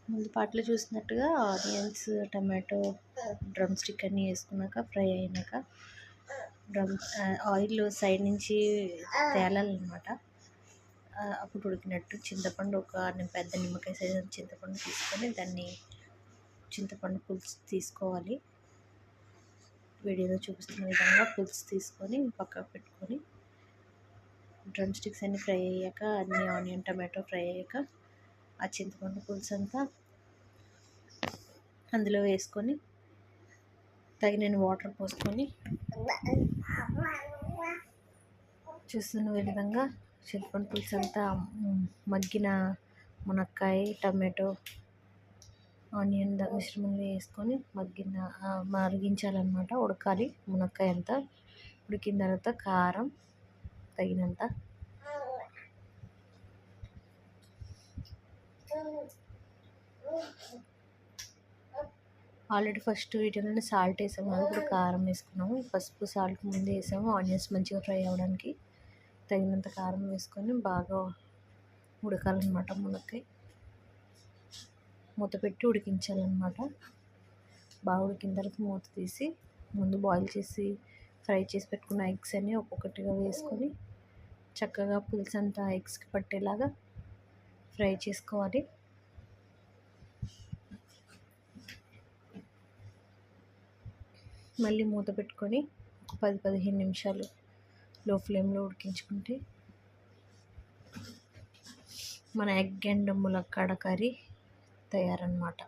ముందు పాటలో చూసినట్టుగా ఆనియన్స్, టమాటో, డ్రమ్ స్టిక్ అన్నీ వేసుకున్నాక ఫ్రై అయినాక ఆయిల్ సైడ్ నుంచి తేలాలన్నమాట. అప్పుడు ఉడికినట్టు చింతపండు ఒక పెద్ద నిమ్మకాయ సైజు చింతపండు తీసుకొని దాన్ని చింతపండు పులుసు తీసుకోవాలి. వీడియోలో చూపిస్తున్న విధంగా పులుసు తీసుకొని పక్కకు పెట్టుకొని డ్రమ్ స్టిక్స్ అన్నీ ఫ్రై అయ్యాక అన్ని ఆనియన్ టమాటో ఫ్రై అయ్యాక ఆ చింతపండు పులుసు అంతా అందులో వేసుకొని తగినన్ని వాటర్ పోసుకొని చూస్తున్న విధంగా చింతపండు పులుసు అంతా మగ్గిన మునక్కాయ టమాటో ఆనియన్ మిశ్రమంలో వేసుకొని మరిగించాలన్నమాట. ఉడకాలి. మునక్కాయ అంతా ఉడికిన తర్వాత కారం తగినంత, ఆల్రెడీ ఫస్ట్ వీటిలోనే సాల్ట్ వేసాము, ఇప్పుడు కారం వేసుకున్నాము. పసుపు సాల్ట్ ముందు వేసాము ఆనియన్స్ మంచిగా ఫ్రై అవ్వడానికి. తగినంత కారం వేసుకొని బాగా ఉడకాలన్నమాట. మునక్కాయ మూత పెట్టి ఉడికించాలన్నమాట. బాగా ఉడికిన తర్వాత మూత తీసి ముందు బాయిల్ చేసి ఫ్రై చేసి పెట్టుకున్న ఎగ్స్ అన్నీ ఒక్కొక్కటిగా వేసుకొని చక్కగా పులుసు అంతా ఎగ్స్కి పట్టేలాగా ఫ్రై చేసుకోవాలి. మళ్ళీ మూత పెట్టుకొని ఒక 10-15 నిమిషాలు లో ఫ్లేమ్లో ఉడికించుకుంటే మన ఎగ్ అండ్ ములక్కాడ కర్రీ తయారన్నమాట.